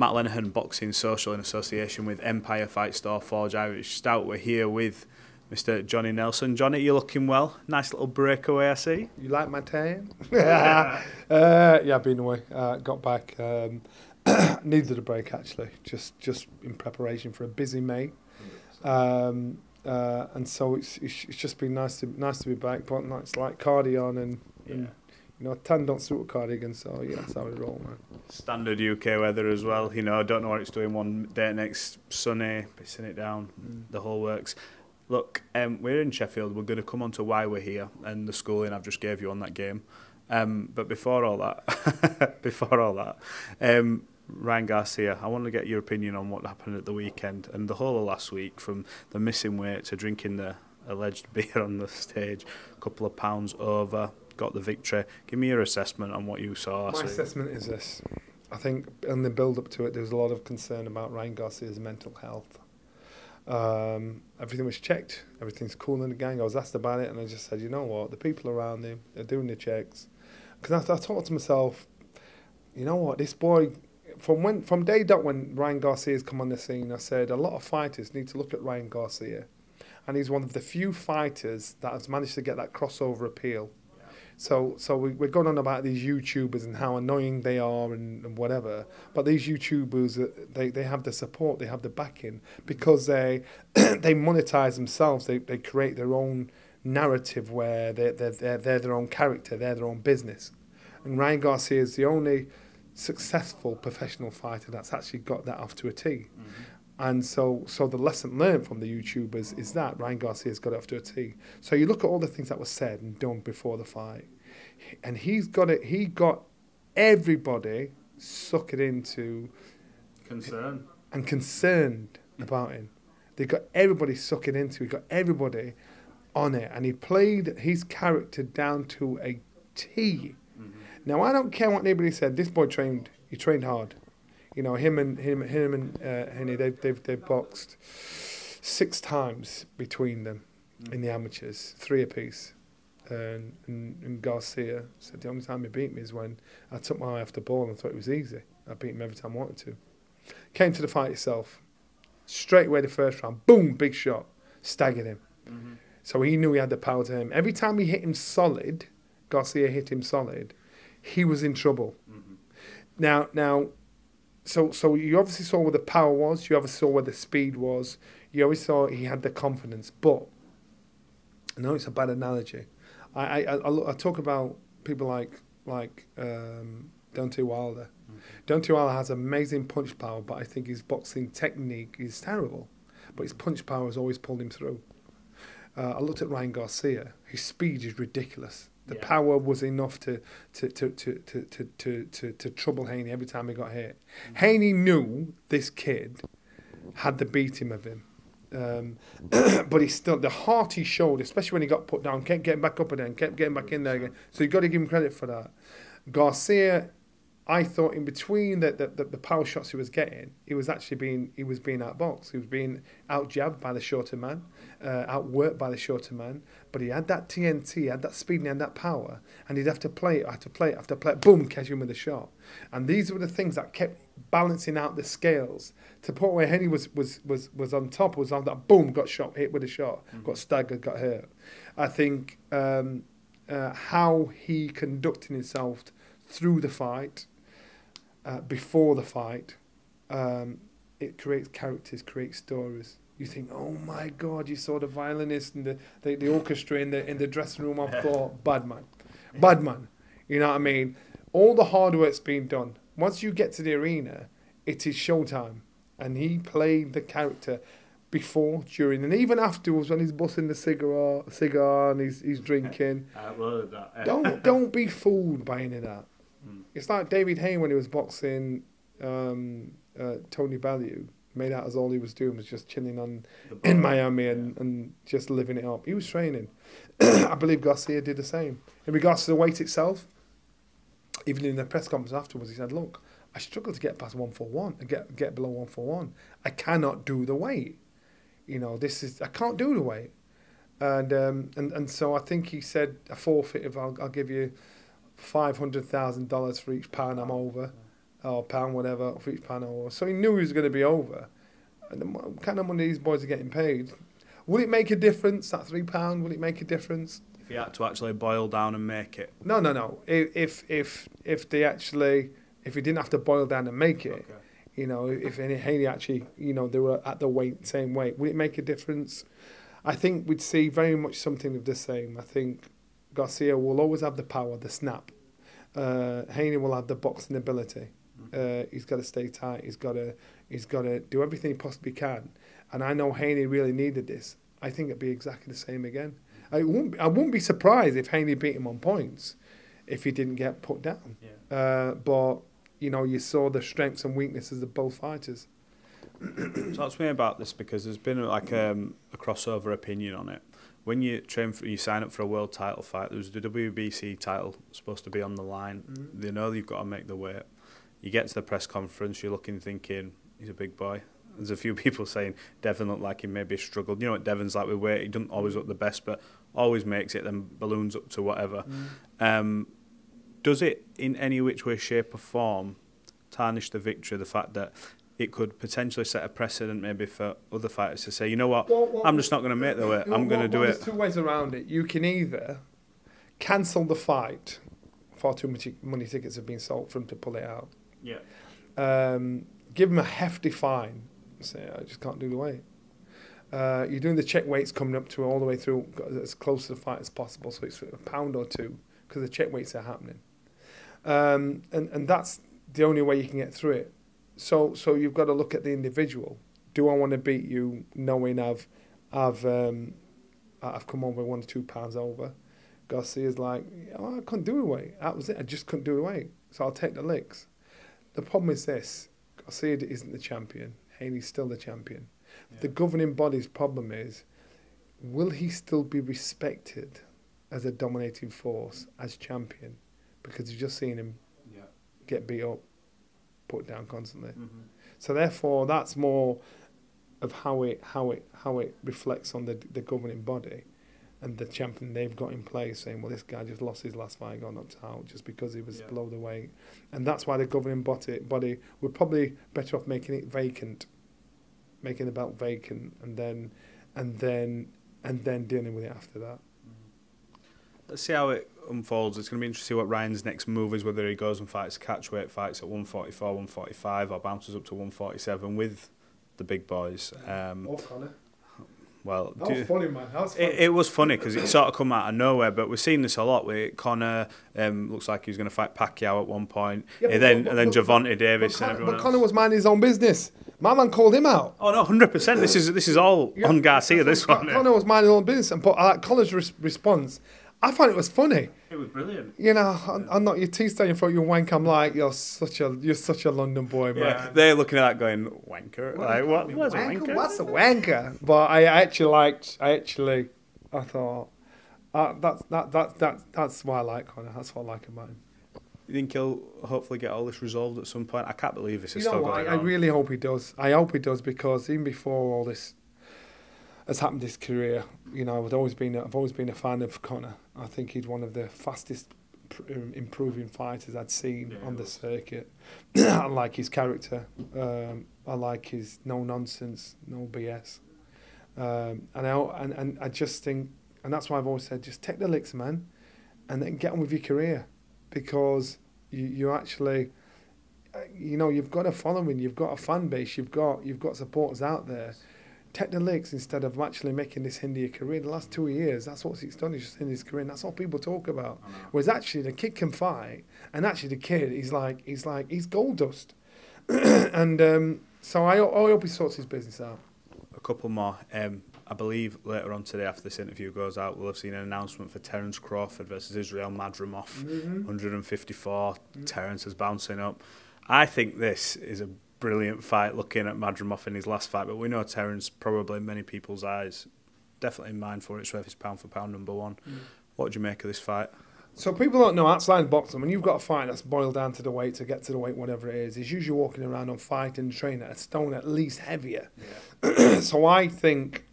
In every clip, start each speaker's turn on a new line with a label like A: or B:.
A: Matt Lenihan Boxing Social in association with Empire Fight Store Forged Irish Stout. We're here with Mr. Johnny Nelson. Johnny, you're looking well. Nice little breakaway, I see.
B: You like my tan? Yeah, I've been away. Got back. Needed a break actually, just in preparation for a busy May. And so it's just been nice to be back. But it's like cardio and you know, tan don't suit a cardigan, so yeah, that's how we roll, man.
A: Standard UK weather as well. You know, don't know what it's doing one day, next sunny, pissing it down, the whole works. Look, we're in Sheffield. We're going to come on to why we're here and the schooling I've just gave you on that game. But before all that, Ryan Garcia, I want to get your opinion on what happened at the weekend and the whole of last week, from the missing weight to drinking the alleged beer on the stage, a couple of pounds over, got the victory. Give me your assessment on what you saw.
B: My assessment is this. I think in the build-up to it, there was a lot of concern about Ryan Garcia's mental health. Everything was checked. Everything's cool in the gang. I was asked about it, and I just said, you know what? The people around him, they're doing the checks. Because I thought to myself, you know what? This boy, from day dot when Ryan Garcia's come on the scene, I said a lot of fighters need to look at Ryan Garcia, and he's one of the few fighters that has managed to get that crossover appeal. So we're going on about these YouTubers and how annoying they are and whatever. But these YouTubers, they have the support, they have the backing, because they monetize themselves. They create their own narrative where they're their own character, they're their own business. And Ryan Garcia is the only successful professional fighter that's actually got that off to a T. Mm-hmm. And so the lesson learned from the YouTubers is that Ryan Garcia's got it off to a T. So you look at all the things that were said and done before the fight, and he got everybody sucking into
A: concern
B: and concerned about him. They got everybody sucking into. He got everybody on it, and he played his character down to a T. Mm-hmm. Now I don't care what anybody said. This boy trained. He trained hard. You know, him and Haney, they've boxed 6 times between them in the amateurs, 3 apiece. And Garcia said the only time he beat me is when I took my eye off the ball and thought it was easy. I beat him every time I wanted to. Came to the fight itself. Straight away the first round, boom, big shot, staggered him. Mm-hmm. So he knew he had the power to him. Every time he hit him solid, Garcia hit him solid, he was in trouble. Mm-hmm. Now. So you obviously saw where the power was. You obviously saw where the speed was. You always saw he had the confidence. But I know it's a bad analogy. I talk about people like Deontay Wilder. Mm-hmm. Deontay Wilder has amazing punch power, but I think his boxing technique is terrible. But his punch power has always pulled him through. I looked at Ryan Garcia. His speed is ridiculous. The power was enough to trouble Haney every time he got hit. Mm-hmm. Haney knew this kid had the beating of him. But he still, the heart he showed, especially when he got put down, kept getting back up again, kept getting back in there again. So you've got to give him credit for that. Garcia, I thought in between the power shots he was getting, he was being outboxed. He was being out-jabbed by the shorter man, outworked by the shorter man. But he had that TNT, he had that speed, and he had that power. And he'd have to play it, boom, catch him with a shot. And these were the things that kept balancing out the scales to the point where Henry was on top, was on that, boom, got shot, hit with a shot, got staggered, got hurt. I think how he conducted himself through the fight, before the fight, it creates characters, creates stories. You think, oh my God, you saw the violinist and the orchestra in the dressing room. I thought, bad man. You know what I mean? All the hard work's been done. Once you get to the arena, it is showtime. And he played the character before, during, and even afterwards when he's busting the cigar and he's drinking.
A: I love that.
B: Don't be fooled by any of that. It's like David Haney when he was boxing Tony Bellew. Made out as all he was doing was just chilling in Miami and just living it up. He was training. I believe Garcia did the same. In regards to the weight itself, even in the press conference afterwards, he said, look, I struggle to get past 141 and get below 141. I cannot do the weight. You know, I can't do the weight. And so I think he said a forfeit of I'll give you $500,000 for each pound I'm over. or pound, whatever, for each pound. So he knew he was going to be over. And the kind of money these boys are getting paid. Will it make a difference, that £3? Will it make a difference?
A: If you had to actually boil down and make it.
B: No. If he didn't have to boil down and make it,
A: Okay.
B: you know, if Haney actually, you know, they were at the same weight, will it make a difference? I think we'd see very much something of the same. I think Garcia will always have the power, the snap. Haney will have the boxing ability. He's got to stay tight. He's got to do everything he possibly can. And I know Haney really needed this. I think it'd be exactly the same again. I wouldn't be surprised if Haney beat him on points if he didn't get put down.
A: Yeah.
B: But you know, you saw the strengths and weaknesses of both fighters.
A: Talk to me about this, because there's been like a crossover opinion on it. When you you sign up for a world title fight, there's the WBC title supposed to be on the line. Mm-hmm. They know you've got to make the weight. You get to the press conference, you're looking, thinking, he's a big boy. There's a few people saying Devin looked like he maybe struggled. You know what Devin's like with weight? He doesn't always look the best, but always makes it, then balloons up to whatever. Does it, in any which way, shape or form, tarnish the victory, the fact that it could potentially set a precedent maybe for other fighters to say, you know what, I'm just not going to make the weight, I'm going to do it.
B: There's two ways around it. You can either cancel the fight, far too much money tickets have been sold for him to pull it out.
A: Yeah.
B: Give him a hefty fine. Say, I just can't do the weight. You're doing the check weights coming up to all the way through as close to the fight as possible, so it's a pound or two, because the check weights are happening. And that's the only way you can get through it. So you've got to look at the individual. Do I want to beat you knowing I've come over 1 or 2 pounds over? Garcia's like, oh, I couldn't do the weight. That was it. I just couldn't do the weight. So I'll take the licks. The problem is this. Garcia isn't the champion. Haney's still the champion. Yeah. The governing body's problem is, will he still be respected as a dominating force, as champion? Because you've just seen him get beat up, put down constantly. Mm-hmm. So therefore, that's more of how it reflects on the governing body and the champion they've got in place, saying, well, this guy just lost his last fight, got knocked out just because he was below the weight. And that's why the governing body we're probably better off making it vacant, making the belt vacant, and then dealing with it after that.
A: Let's see how it unfolds. It's going to be interesting to see what Ryan's next move is, whether he goes and fights catchweight, fights at 144, 145, or bounces up to 147 with the big boys.
B: Conor.
A: Well,
B: that was funny, man. That was funny.
A: It was funny because it sort of come out of nowhere, but we've seen this a lot with Conor. Looks like he was going to fight Pacquiao at one point, and then Gervonta Davis and everyone else.
B: Conor was minding his own business. My man called him out.
A: Oh no, 100%. This is all on Garcia. This one.
B: Conor was minding his own business, but Conor's response, I find it was funny.
A: It was brilliant.
B: You know, I'm not your tea in front of you wank. I'm like, you're such a London boy, man.
A: Yeah, they're looking at that going, wanker. Like, what's wanker?
B: What's a wanker? But I thought that's why I like Conor. That's what I like about him.
A: You think he'll hopefully get all this resolved at some point? I can't believe this is still going on.
B: I really hope he does. I hope he does, because even before all this has happened in his career, you know, I've always been a fan of Conor. I think he's one of the fastest improving fighters I'd seen on the circuit. I like his character. I like his no nonsense, no BS. And I just think, and that's why I've always said, just take the licks, man, and then get on with your career, because you actually, you know, you've got a following, you've got a fan base, you've got supporters out there. Take the licks instead of actually making this into your career. The last 2 years, that's what he's done. He's just in his career, and that's all people talk about. Whereas actually, the kid can fight, and actually, the kid, he's gold dust. And so I hope he sorts his business out.
A: A couple more. I believe later on today, after this interview goes out, we'll have seen an announcement for Terence Crawford versus Israil Madrimov. 154. Terence is bouncing up. I think this is a brilliant fight, looking at Madrimov in his last fight, but we know Terence, probably in many people's eyes, definitely in mind for its worth, is pound for pound number one. What do you make of this fight?
B: So people don't know, outside boxing, when you've got a fight that's boiled down to the weight, to get to the weight, whatever it is, he's usually walking around on fight and training at a stone at least heavier. Yeah. So I think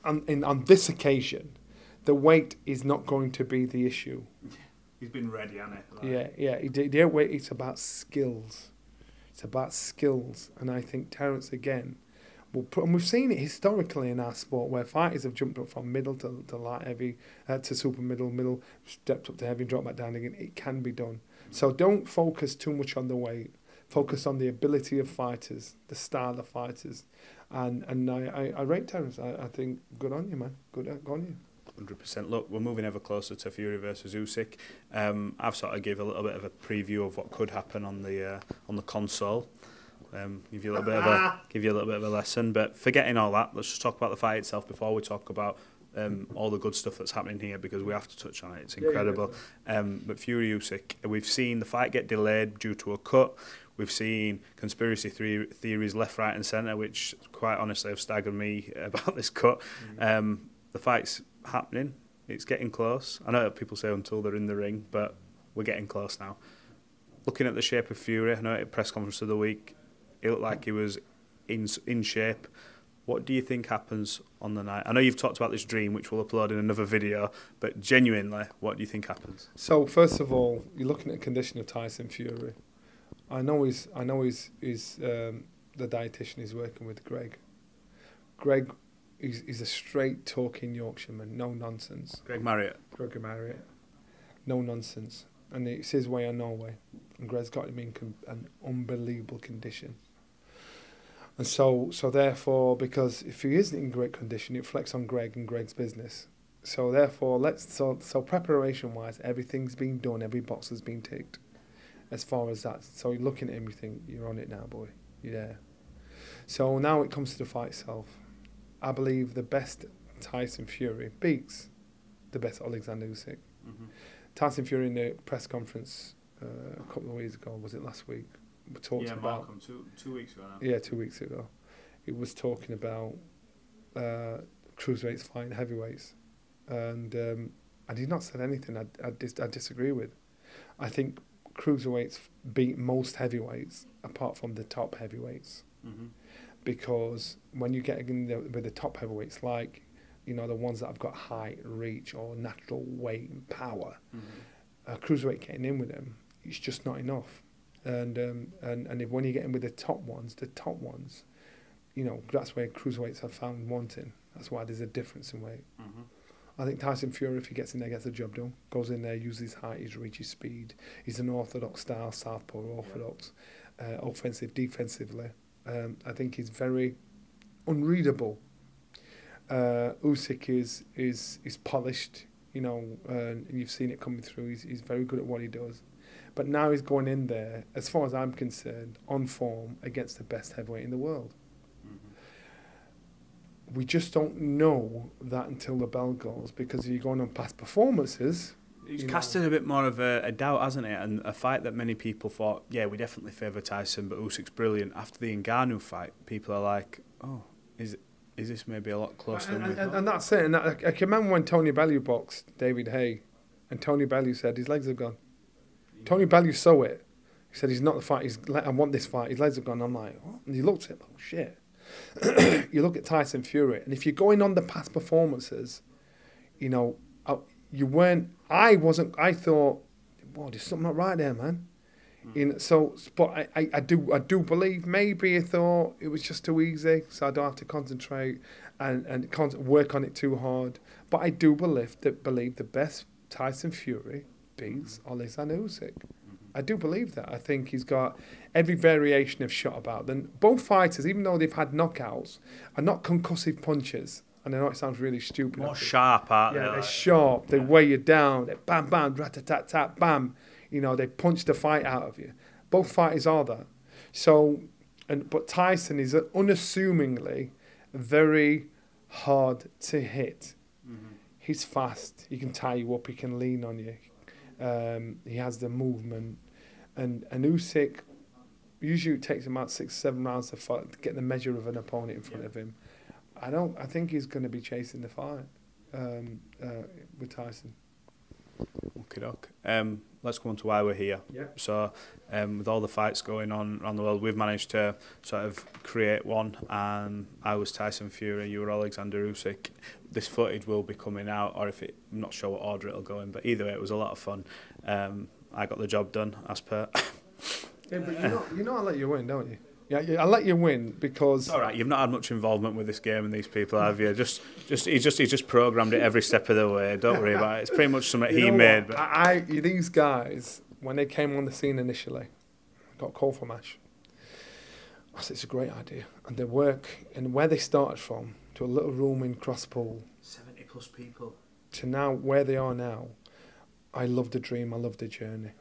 B: on this occasion, the weight is not going to be the issue.
A: He's been ready, hasn't he?
B: Yeah. The outweight, it's about skills. It's about skills. And I think Terence, again, and we've seen it historically in our sport where fighters have jumped up from middle to light heavy, to super middle, stepped up to heavy, dropped back down again. It can be done. So don't focus too much on the weight. Focus on the ability of fighters, the style of fighters. And I rate Terence. I think good on you, man. Good on you.
A: 100%. Look, we're moving ever closer to Fury versus Usyk. I've sort of gave a little bit of a preview of what could happen on the console. Give you a little bit of a lesson. But forgetting all that, let's just talk about the fight itself before we talk about all the good stuff that's happening here, because we have to touch on it. It's incredible. But Fury Usyk, we've seen the fight get delayed due to a cut. We've seen conspiracy theories left, right, and centre, which quite honestly have staggered me about this cut. The fight's happening. It's getting close. I know people say until they're in the ring, but we're getting close now. Looking at the shape of Fury, I know at press conference of the week, it looked like he was in shape. What do you think happens on the night? I know you've talked about this dream, which we'll upload in another video, but genuinely, what do you think happens?
B: So first of all, you're looking at the condition of Tyson Fury. I know he's the dietitian he's working with, Greg. Greg, he's a straight talking Yorkshireman, no nonsense.
A: Greg Marriott.
B: No nonsense. And it's his way or no way. And Greg's got him in an unbelievable condition. And so therefore, because if he isn't in great condition, it reflects on Greg and Greg's business. So therefore, so preparation-wise, everything's been done, every box has been ticked. As far as that, so you're looking at him, you think, you're on it now, boy. You're there. So now it comes to the fight itself. I believe the best Tyson Fury beats the best Oleksandr Usyk.
A: Mm-hmm.
B: Tyson Fury in the press conference a couple of weeks ago, was it last week? We talked about
A: Malcolm, 2 weeks ago now.
B: Yeah, 2 weeks ago. It was talking about cruiserweights fighting heavyweights, and he's not said anything I disagree with. I think cruiserweights beat most heavyweights apart from the top heavyweights.
A: Mm-hmm.
B: Because when you get in with the top heavyweights, like, you know, the ones that have got height, reach, or natural weight and power, a cruiserweight getting in with them, it's just not enough. And if when you get in with the top ones, you know, that's where cruiserweights are found wanting. That's why there's a difference in weight. Mm-hmm. I think Tyson Fury, if he gets in there, gets the job done. Goes in there, uses his height, his reach, his speed. He's an orthodox style, southpaw, orthodox, offensive, defensively. I think he's very unreadable. Usyk is polished, you know, and you've seen it coming through. He's very good at what he does. But now he's going in there, as far as I'm concerned, on form against the best heavyweight in the world. Mm-hmm. We just don't know that until the bell goes, because you're going on past performances.
A: He's casted a bit more of a doubt, hasn't it? And a fight that many people thought, yeah, we definitely favour Tyson, but Usyk's brilliant. After the Ngannou fight, people are like, oh, is this maybe a lot closer than we thought? And
B: that's it. And I can remember when Tony Bellew boxed David Hay, and Tony Bellew said his legs have gone. Yeah. Tony Bellew saw it. He said, he's not the fight. I want this fight. His legs have gone. I'm like, what? And he looked at it, oh, shit. You look at Tyson Fury, and if you're going on the past performances, you know, you weren't. I thought, well, there's something not right there, man. But I do believe maybe he thought it was just too easy, so I don't have to concentrate and work on it too hard. But I do believe the best Tyson Fury beats Oleksandr Usyk. I do believe that. I think he's got every variation of shot about them. Both fighters, even though they've had knockouts, are not concussive punches. And I know it sounds really stupid.
A: More sharp, aren't they?
B: Yeah, they're sharp. They weigh you down. They bam, bam, rat-a-tat-tat, bam. You know, they punch the fight out of you. Both fighters are that. So, but Tyson is unassumingly very hard to hit. Mm-hmm. He's fast. He can tie you up. He can lean on you. He has the movement. And Usyk, usually it takes him about 6-7 rounds to get the measure of an opponent in front of him. I think he's going to be chasing the fight with Tyson.
A: Okey-doke. Let's go on to why we're here.
B: Yeah.
A: So, with all the fights going on around the world, we've managed to sort of create one, and I was Tyson Fury, you were Oleksandr Usyk. This footage will be coming out, or if it, I'm not sure what order it'll go in, but either way, it was a lot of fun. I got the job done, as per.
B: Yeah, but you know I let you win, don't you? Yeah, I let you win because...
A: All right, you've not had much involvement with this game and these people, have you? He's just programmed it every step of the way. Don't worry about it. It's pretty much something he made. But
B: these guys, when they came on the scene initially, got a call from Ash. I said, it's a great idea. And their work, and where they started from, to a little room in Crosspool.
A: 70+ people.
B: To now, where they are now, I love the dream, I love the journey.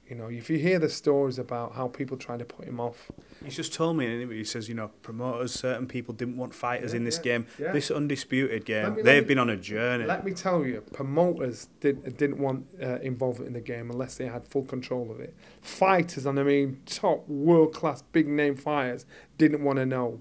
B: You know, if you hear the stories about how people try to put him off.
A: He's just told me in an interview, he says, you know, promoters, certain people didn't want fighters in this game. Yeah. This Undisputed game, they've been on a journey.
B: Let me tell you, promoters didn't want involvement in the game unless they had full control of it. Fighters, and I mean top world-class big-name fighters, didn't want to know.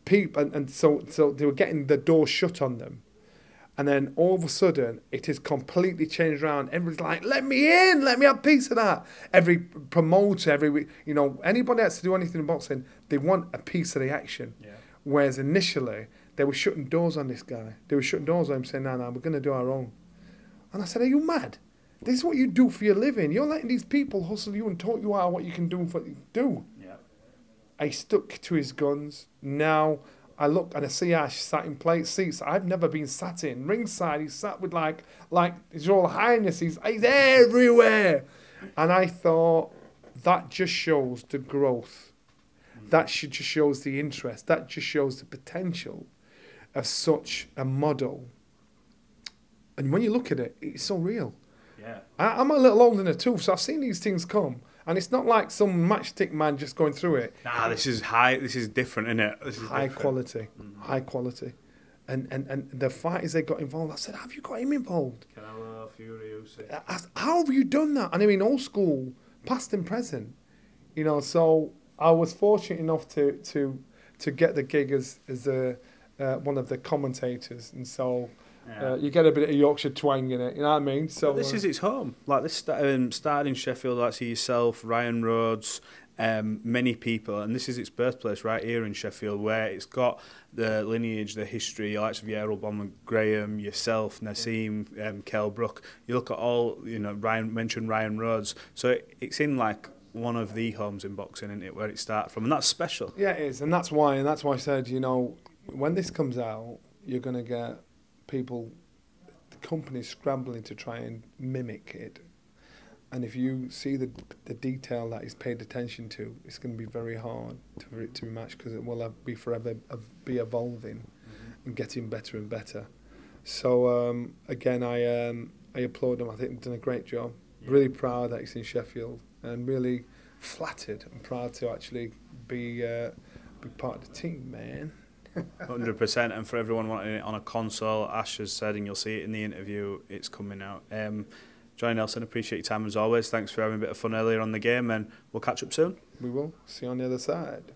B: People, and so they were getting the door shut on them. And then all of a sudden, it has completely changed around. Everybody's like, let me in, let me have a piece of that. Every promoter, anybody that's to do anything in boxing, they want a piece of the action. Yeah. Whereas initially, they were shutting doors on this guy. They were shutting doors on him saying, no, we're going to do our own. And I said, are you mad? This is what you do for your living. You're letting these people hustle you and talk you out what you can do and what you do. Yeah. I stuck to his guns. Now... I look and I see Ash sat in plate seats I've never been sat in. Ringside, he's sat with like His Royal Highness. He's everywhere. And I thought, that just shows the growth. That just shows the interest. That just shows the potential of such a model. And when you look at it, it's so real. Yeah. I'm a little older than the tooth, so I've seen these things come. And it's not like some matchstick man just going through it.
A: Nah, this is high. This is different, isn't it? This is
B: high quality. High quality. And the fighters they got involved, I said, have you got him involved?
A: Canelo, Fury, Usyk.
B: How have you done that? And I mean, old school, past and present. You know, so I was fortunate enough to get the gig as one of the commentators. And so... Yeah. You get a bit of Yorkshire twang in it, you know what I mean? So
A: this is its home. Like this started in Sheffield, like see yourself, Ryan Rhodes, many people, and this is its birthplace right here in Sheffield, where it's got the lineage, the history, likes of Errol Bomber Graham, yourself, Nassim, Kell Brook. You look at all, you know, mentioned Ryan Rhodes. So it's in like one of the homes in boxing, isn't it, where it started from, and that's special.
B: Yeah, it is, and that's why I said, you know, when this comes out, you're going to get people, the companies scrambling to try and mimic it. And if you see the detail that is paid attention to, it's going to be very hard for it to be matched, because it will be forever be evolving and getting better and better. So again, I applaud them. I think they've done a great job. Yeah. Really proud that it's in Sheffield, and really flattered and proud to actually be part of the team, man.
A: 100%, and for everyone wanting it on a console, Ash has said, and you'll see it in the interview, it's coming out. Johnny Nelson, appreciate your time as always. Thanks for having a bit of fun earlier on the game, and we'll catch up soon.
B: We will. See you on the other side.